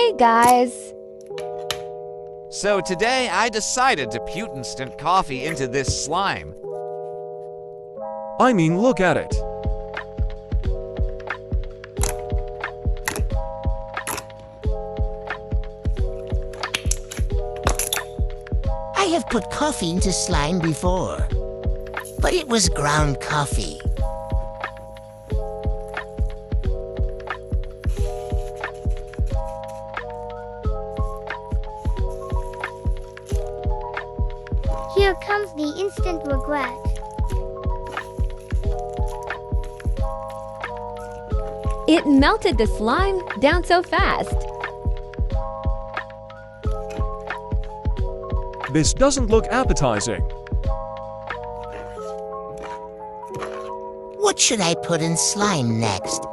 Hey guys! So today I decided to put instant coffee into this slime. I mean, look at it. I have put coffee into slime before, but it was ground coffee. Here comes the instant regret. It melted the slime down so fast. This doesn't look appetizing. What should I put in slime next?